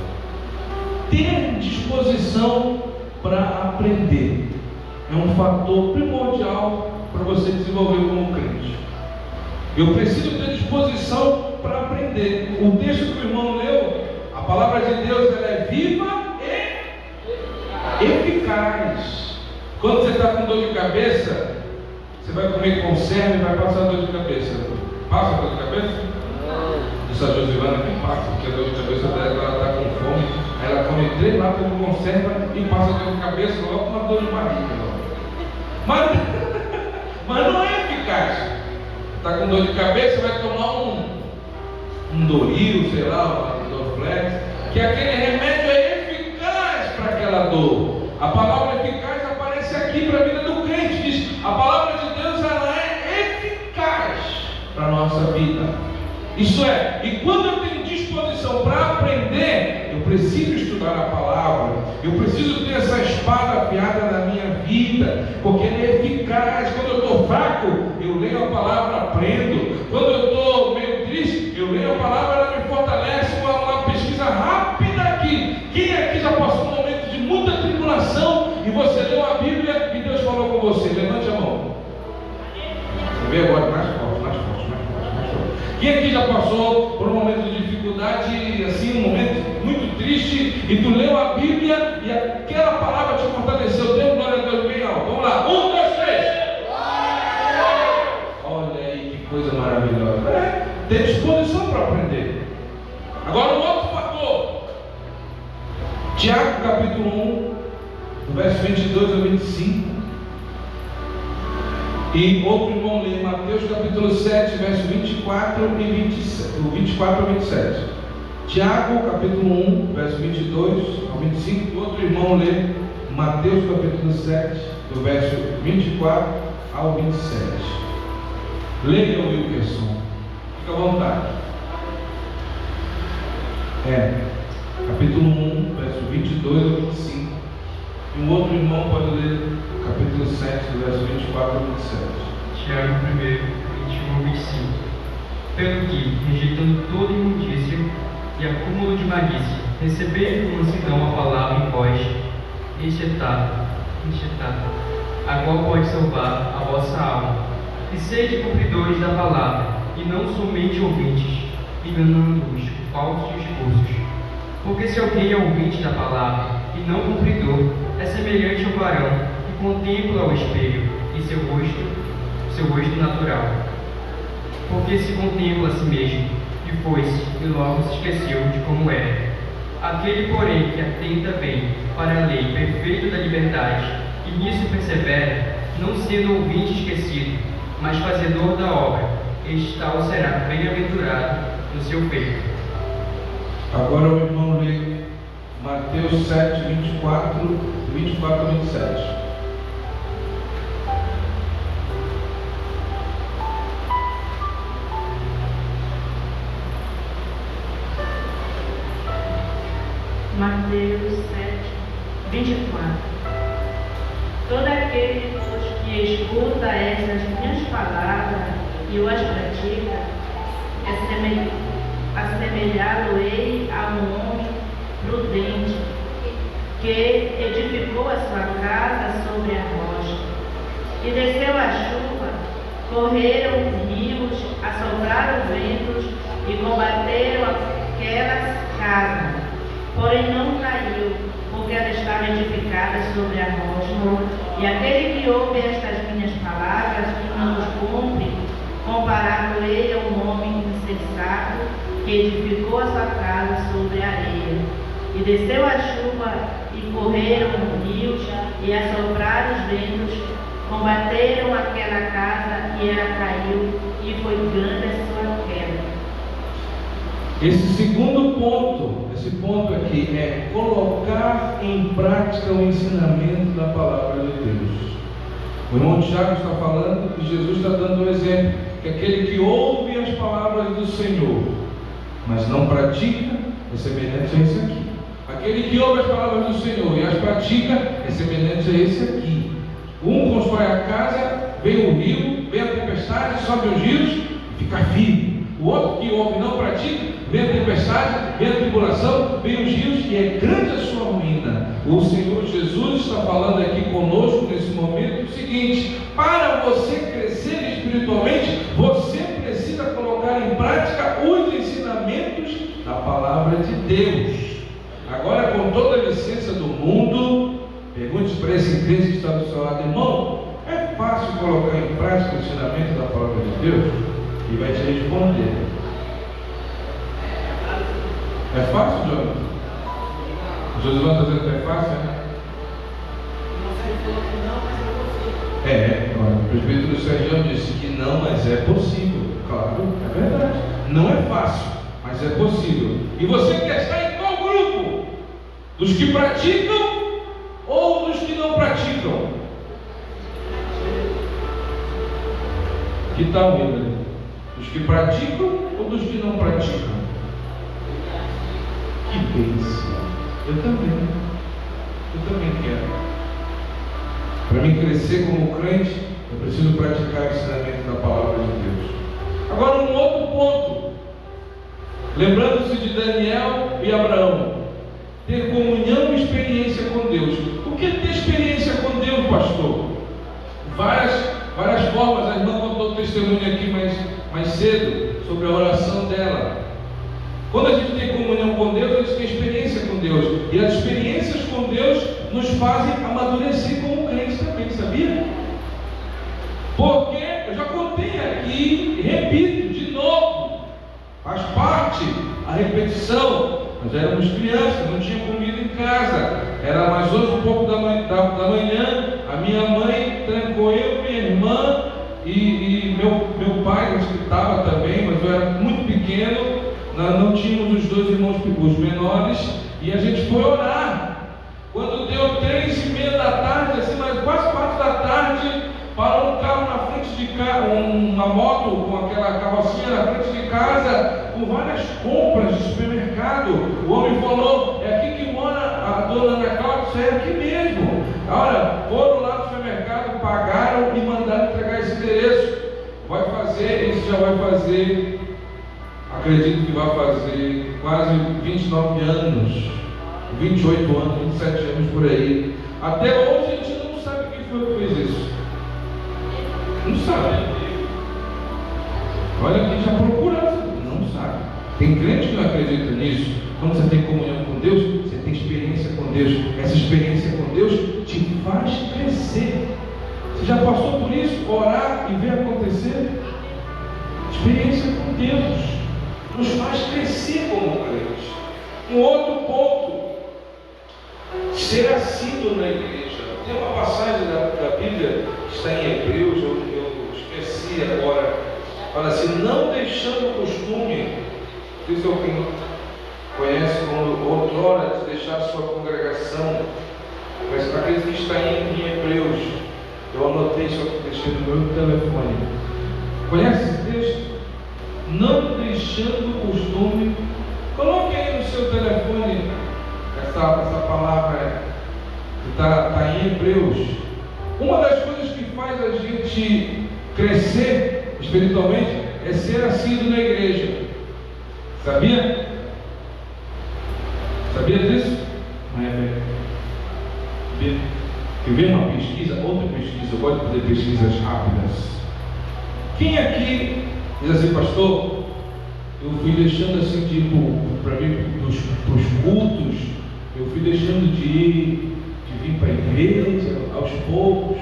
Ter disposição para aprender é um fator primordial para você desenvolver como crente. Eu preciso ter disposição para aprender. O texto que o irmão leu, a palavra de Deus, ela é viva e eficaz. Quando você está com dor de cabeça, você vai comer conserva e vai passar dor de cabeça. Passa dor de cabeça? Isso a Josivana que passa, porque a dor de cabeça dela, ela está com fome, aí ela come 3 latas de conserva e passa dor de cabeça, logo uma dor de barriga. Mas não é eficaz. Está com dor de cabeça, vai tomar um Doril, sei lá, um Dorflex, que aquele remédio é eficaz para aquela dor. A palavra eficaz aparece aqui para a vida do crente. Diz, a palavra de Deus, ela é eficaz para a nossa vida. Isso é, e quando eu tenho disposição para aprender, eu preciso estudar a palavra, eu preciso ter essa espada afiada na minha vida, porque ela é eficaz. Quando eu estou fraco, eu leio a palavra, aprendo. Quando eu estou meio triste, eu leio a palavra, ela me fortalece. Uma pesquisa rápida aqui. Quem aqui já passou um momento de muita tribulação e você leu a Bíblia e Deus falou com você? Levante a mão. Vou ver agora, mais forte. Quem aqui já passou por um momento de dificuldade, assim, um momento muito triste, e tu leu a Bíblia e aquela palavra te fortaleceu? Dê glória a Deus bem alto. Vamos lá, 1, 2, 3. Olha aí que coisa maravilhosa. Ter disposição para aprender. Agora um outro fator. Tiago capítulo 1, verso 22 a 25. E outro irmão lê Mateus capítulo 7, verso 24 e 24 a 27. Tiago capítulo 1, verso 22 ao 25. E outro irmão lê Mateus capítulo 7, do verso 24 ao 27. Leia o Wilkerson. Fica à vontade. Capítulo 1, verso 22 ao 25. E um outro irmão pode ler capítulo 7, do verso 24 ao 27. Tiago 1, 21 ao 25. Pelo que, rejeitando toda imundícia e acúmulo de malícia, recebei com mansidão a palavra em vós, enxertada, a qual pode salvar a vossa alma. E sede cumpridores da palavra, e não somente ouvintes, enganando-os com falsos discursos. Porque se alguém é ouvinte da palavra e não cumpridor, é semelhante ao varão que contempla o espelho e seu rosto natural. Porque se contempla a si mesmo, e foi-se, e logo se esqueceu de como era. Aquele, porém, que atenta bem para a lei perfeita da liberdade, e nisso persevera, não sendo ouvinte esquecido, mas fazedor da obra, este tal será bem-aventurado no seu feito. Agora o irmão lê Mateus 7, 24 a 27. Mateus 7, 24. Todo aquele, pois, que escuta estas minhas palavras e as pratica, assemelhá-lo-ei a um homem prudente que edificou a sua casa sobre a rocha. E desceu a chuva, correram os rios, assopraram ventos e combateram aquelas casas. Porém não caiu, porque ela estava edificada sobre a rocha, E aquele que ouve estas minhas palavras e não os cumpre, comparado ele a um homem insensato que edificou a sua casa sobre a areia. E desceu a chuva, e correram rios, e assopraram os ventos, combateram aquela casa, e ela caiu, e foi grande a sua queda. Esse segundo ponto, esse ponto aqui é colocar em prática o ensinamento da palavra de Deus. O irmão Tiago está falando e Jesus está dando um exemplo, que aquele que ouve as palavras do Senhor, mas não pratica, é semelhante a esse aqui. Aquele que ouve as palavras do Senhor e as pratica, é semelhante a esse aqui. Um constrói a casa, vem o rio, vem a tempestade, sobe os rios e fica firme. O outro que ouve e não pratica, vem a tempestade, vem a tribulação, vem os rios e é grande a sua ruína. O Senhor Jesus está falando aqui conosco nesse momento o seguinte: para você crescer espiritualmente, você precisa colocar em prática os ensinamentos da palavra de Deus. Agora, com toda a licença do mundo, pergunte para esse crente que está do seu lado: irmão, é fácil colocar em prática o ensinamento da palavra de Deus? E vai te responder: é fácil, Jonathan? O Josimar está dizendo que é fácil, né? O presbítero Sérgio disse que não, mas é possível. Claro, é verdade. Não é fácil, mas é possível. E você quer estar em qual grupo? Dos que praticam ou dos que não praticam? Que tal, William? Dos que praticam ou dos que não praticam? Que bênção! Eu também quero. Para mim crescer como crente, eu preciso praticar o ensinamento da palavra de Deus. Agora, um outro ponto, lembrando-se de Daniel e Abraão, ter comunhão e experiência com Deus. O que é ter experiência com Deus, pastor? Várias formas. A irmã contou o testemunho aqui mais cedo sobre a oração dela. Quando a gente tem comunhão com Deus, a gente tem experiência com Deus. E as experiências com Deus nos fazem amadurecer como crentes também, sabia? Porque eu já contei aqui, repito de novo, faz parte a repetição. Nós éramos crianças, não tinha comida em casa. Era mais hoje um pouco da manhã. A minha mãe trancou eu, minha irmã e meu pai, que estava também, mas eu era muito pequeno. Nós não tínhamos os dois irmãos, os menores, e a gente foi orar. Quando deu 3:30 da tarde, assim, mas quase 4 da tarde, parou um carro na frente de casa, uma moto com aquela carrocinha na frente de casa, com várias compras de supermercado. O homem falou: é aqui que mora a dona Ana Cláudia. Isso é aqui mesmo. Olha, foram lá no supermercado, pagaram e mandaram entregar esse endereço. Vai fazer, isso já vai fazer, acredito que vai fazer quase 29 anos, 28 anos, 27 anos por aí. Até hoje a gente não sabe quem foi que fez isso. Não sabe. Olha, quem já procura, não sabe. Tem crente que não acredita nisso. Quando você tem comunhão com Deus, você tem experiência com Deus. Essa experiência com Deus te faz crescer. Você já passou por isso? Orar e ver acontecer? Experiência com Deus nos faz crescer como crente. Um outro ponto: ser assíduo na igreja. Tem uma passagem da Bíblia que está em Hebreus, eu esqueci agora. Fala assim: não deixando o costume, não sei se alguém conhece como outrora, de deixar a sua congregação, mas aquele que está em Hebreus, eu anotei, só que deixei no meu telefone. Conhece esse texto? Não deixando o costume. Coloque aí no seu telefone essa palavra que está em Hebreus. Uma das coisas que faz a gente crescer espiritualmente é ser assíduo na igreja. Sabia? Sabia disso? Não é verdade. Eu vi uma pesquisa, outra pesquisa, eu gosto de fazer pesquisas rápidas. Quem aqui diz assim: pastor, eu fui deixando assim de ir para os cultos, eu fui deixando de ir, de vir para a igreja aos poucos.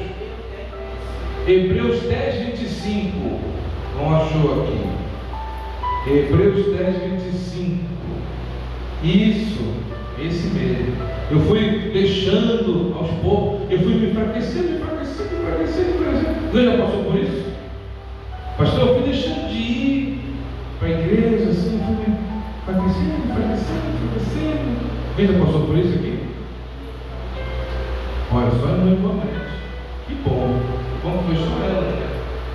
Hebreus 10, 25. Não achou aqui? Hebreus 10, 25. Isso, esse mesmo. Eu fui deixando aos poucos, eu fui me enfraquecendo. Você já passou por isso? Pastor, eu fui deixando de ir para a igreja, assim, fui me enfraquecendo. Quem já passou por isso aqui? Olha, só no meu momento. Que bom. Como foi só ela, né?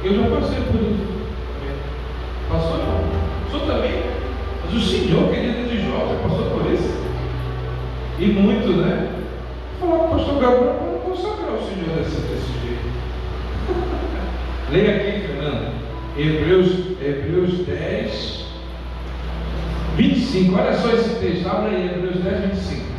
Eu já passei por isso. Passou não. O senhor também? Mas o senhor, querido de Jó, já passou por isso? E muito, né? Falar com o pastor Gabriel para não consagrar o senhor desse jeito. Leia aqui, Fernando. Hebreus 10, 25. Olha só esse texto. Abre aí, Hebreus 10, 25.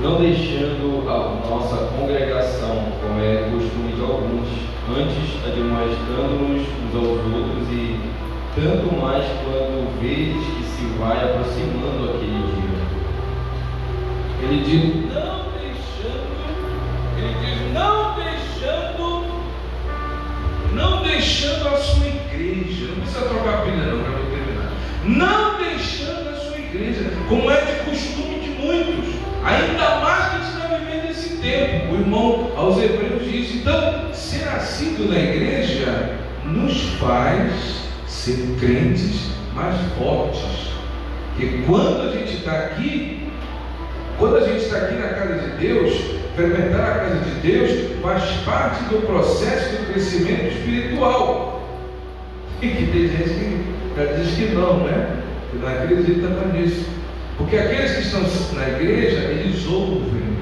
Não deixando a nossa congregação, como é costume de alguns, antes admoestando-nos uns aos outros, e tanto mais quando vedes que se vai aproximando aquele dia. Ele diz, não deixando a sua igreja. Não precisa trocar a pilha não, para eu terminar. Não deixando a sua igreja, como é de costume de muitos. Ainda mais que a gente está vivendo esse tempo. O irmão aos Hebreus diz, então, ser nascido na igreja nos faz ser crentes mais fortes. Porque quando a gente está aqui na casa de Deus, frequentar a casa de Deus faz parte do processo do crescimento espiritual. E que tem gente que diz que não, né? Que não acredita nisso. Porque aqueles que estão na igreja, eles ouvem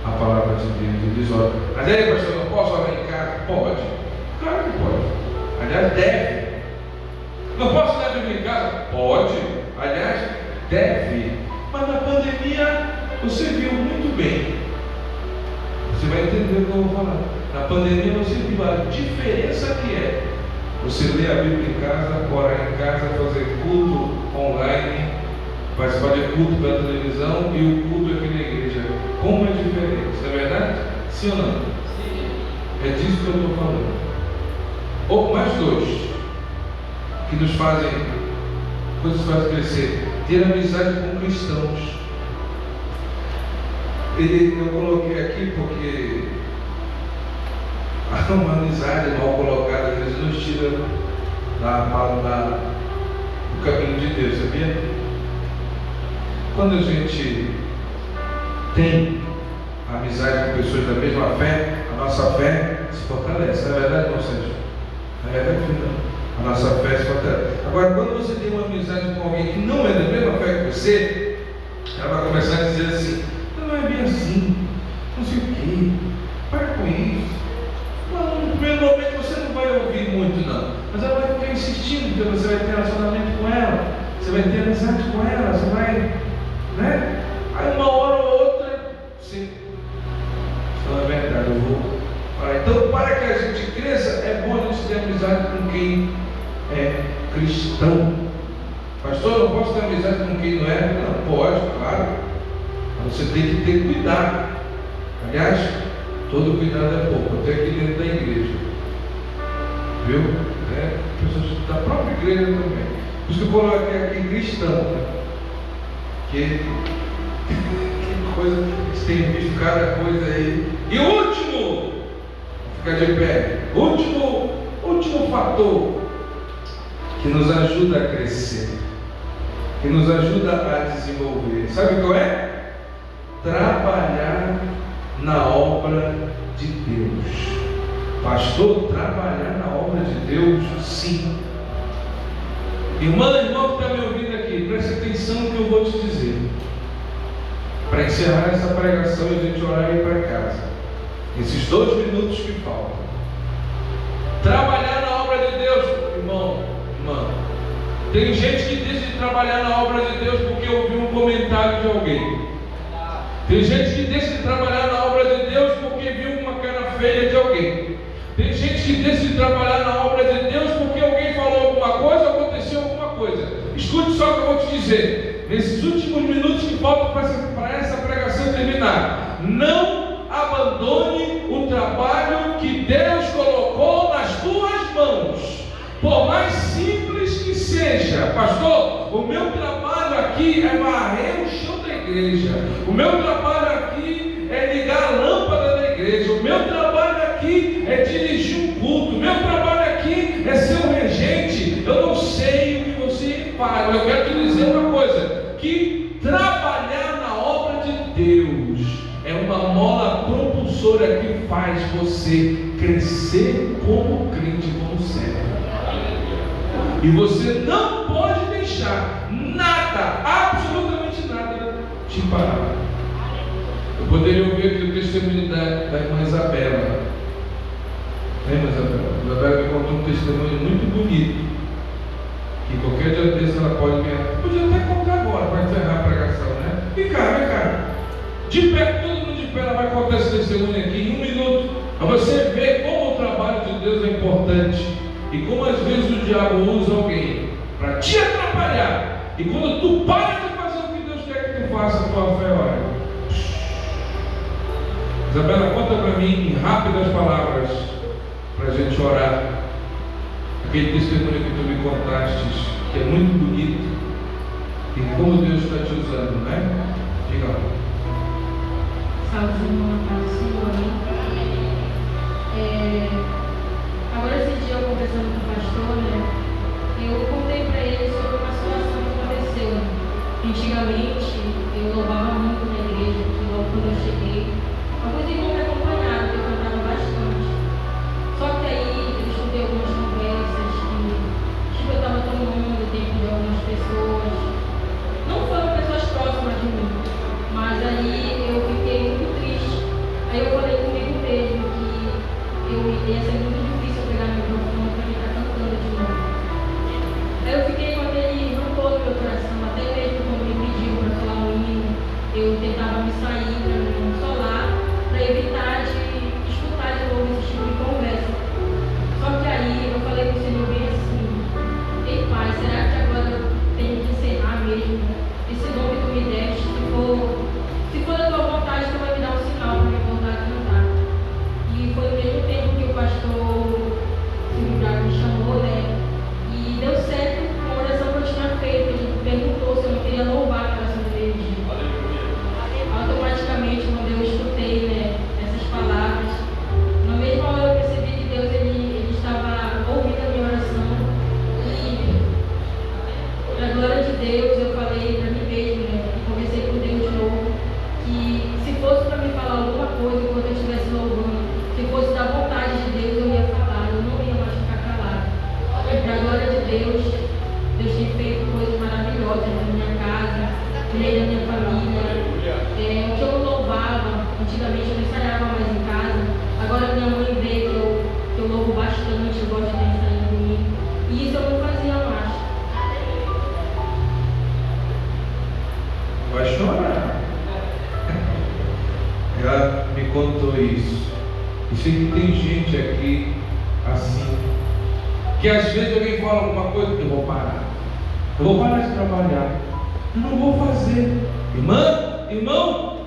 a palavra de Deus. Eles oram. Aliás, pastor, eu posso orar em casa? Pode. Claro que pode. Aliás, deve. Não posso ler a Bíblia em casa? Pode. Aliás, deve. Mas na pandemia, você viu muito bem. Você vai entender o que eu vou falar. Na pandemia, você viu a diferença que é você ler a Bíblia em casa, orar em casa, fazer culto online, participar de culto pela televisão e o culto aqui na igreja. Como é diferente, não é verdade? Sim ou não? Sim. É disso que eu estou falando. Ou mais dois que nos fazem, coisas que fazem crescer: ter amizade com cristãos. Eu coloquei aqui porque uma amizade mal colocada às vezes nos tira do caminho de Deus, sabia? Quando a gente tem amizade com pessoas da mesma fé, a nossa fé se fortalece. Não é verdade, não, Sérgio? Não é verdade, não. A nossa fé se fortalece. Agora, quando você tem uma amizade com alguém que não é da mesma fé que você, ela vai começar a dizer assim: não é bem assim, não sei o quê, para com isso. Não, no primeiro momento você não vai ouvir muito, não, mas ela vai ficar insistindo, porque você vai ter relacionamento com ela, você vai ter amizade com ela, você vai, né? Aí uma hora ou outra, sim, isso não é verdade, eu vou parar. Então, para que a gente cresça, é bom a gente ter amizade com quem é cristão. Pastor, eu posso ter amizade com quem não é? Não, pode, claro. Você tem que ter cuidado. Aliás, todo cuidado é pouco, até aqui dentro da igreja. Viu? Pessoas da própria igreja também. Por isso que eu coloquei aqui cristão. Né? Que coisa, você tem visto cada coisa aí. E último, vou ficar de pé. Último fator que nos ajuda a crescer, que nos ajuda a desenvolver. Sabe qual é? Trabalhar na obra de Deus. Pastor, trabalhar na obra de Deus, sim. Irmão que está me ouvindo aqui, preste atenção no que eu vou te dizer. Para encerrar essa pregação e a gente orar e ir para casa. Esses 2 minutos que faltam. Trabalhar na obra de Deus, irmão, irmã. Tem gente que deixa de trabalhar na obra de Deus porque ouviu um comentário de alguém. Tem gente que deixa de trabalhar na obra de Deus porque viu uma cara feia de alguém. Tem gente que deixa de trabalhar na obra de Deus porque alguém falou alguma coisa ou aconteceu alguma coisa. Escute só o que eu vou te dizer. nesses últimos minutos que faltam para essa pregação terminar, não abandone o trabalho que Deus colocou nas tuas mãos, por mais simples que seja. Pastor, o meu trabalho aqui é varrer o chão da igreja, o meu trabalho aqui é ligar a lâmpada da igreja, o meu trabalho aqui é dirigir um culto, o meu trabalho aqui é ser um regente. Eu não sei o que você faz, eu quero te dizer uma coisa, que trabalhar na obra de Deus é uma mola propulsora que faz você crescer como crente, como servo. E você não pode deixar nada, absolutamente nada, te parar. Eu poderia ouvir aqui o testemunho da irmã Isabela. Irmã Isabela? A Isabela me contou um testemunho muito bonito, que qualquer dia desse ela pode ganhar. Podia até contar agora, para encerrar a pregação, né? Vem cá. De pé, todo mundo de pé, ela vai contar esse testemunho aqui em 1 minuto, para você ver como o trabalho de Deus é importante. E como às vezes o diabo usa alguém para te atrapalhar, e quando tu para de fazer o que Deus quer que tu faça, a tua fé olha. Isabela, conta para mim em rápidas palavras, para a gente orar, aquele testemunho que tu me contaste, que é muito bonito, e como Deus está te usando, né? Diga lá. Salve, irmão, paz do Senhor, agora esse dia eu conversando com o pastor, né? Eu contei para ele sobre uma situação que aconteceu. Antigamente, eu louvava muito na igreja, que logo quando eu cheguei, alguns irmãos me acompanharam, eu cantava bastante. Só que aí eu escutei algumas conversas que eu estava tomando o tempo de algumas pessoas. Não foram pessoas próximas de mim, mas aí eu fiquei muito triste. Aí eu falei comigo mesmo que ia ser muito difícil eu pegar meu microfone para ficar cantando de novo. Aí eu fiquei com aquele rancor no meu coração, até mesmo quando me pediu para falar um hino, eu tentava me sair para me consolar, para evitar de escutar de novo esse tipo de conversa. Só que aí eu falei com o Senhor bem assim: ei pai, será que agora eu tenho que encerrar mesmo esse nome que tu me deste? Se for da tua vontade, tu vai me dar um sinal para me voltar a cantar. E foi no mesmo tempo que o pastor Silvio Braga me chamou, né? E deu certo com a oração que eu tinha feito. Ele perguntou se eu não queria louvar a oração dele. Automaticamente, quando eu escutei, né, essas palavras, na mesma hora eu percebi que Deus ele estava ouvindo a minha oração. E, para a glória de Deus, eu falei para mim mesmo, né? Conversei com Deus de novo, que se fosse para me falar alguma coisa enquanto eu estivesse louvando, se fosse da vontade de Deus, eu ia falar, eu não ia mais ficar calado. E para a glória de Deus, Deus tem feito coisas maravilhosas na minha casa, no meio da minha família. O que eu louvava, antigamente eu não ensaiava mais em casa, agora minha mãe vê que eu louvo bastante, eu gosto de ensaiar em mim, e isso eu não fazia mais. Vai chorar. Ela me contou isso. E sei que tem gente aqui assim, que às vezes alguém fala alguma coisa, eu vou parar de trabalhar, eu não vou fazer. Irmão,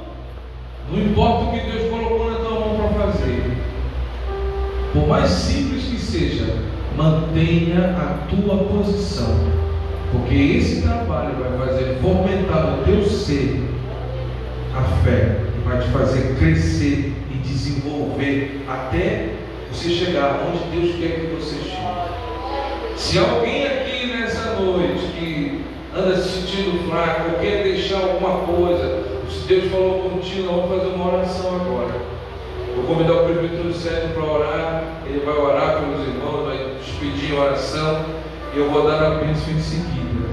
não importa o que Deus colocou na tua mão para fazer, por mais simples que seja, mantenha a tua posição, porque esse trabalho vai fazer fomentar no teu ser a fé, e vai te fazer crescer e desenvolver até você chegar onde Deus quer que você chegue. Se alguém aqui nessa noite que anda se sentindo fraco, ou quer deixar alguma coisa, se Deus falou contigo, nós vamos fazer uma oração agora. Vou convidar o presbítero Sérgio para orar, ele vai orar pelos irmãos, vai despedir a oração, e eu vou dar a bênção em seguida.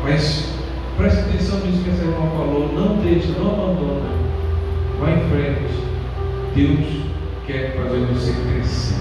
Mas preste atenção nisso que essa irmã falou, não deixe, não abandone, vai em frente. Deus quer fazer você crescer.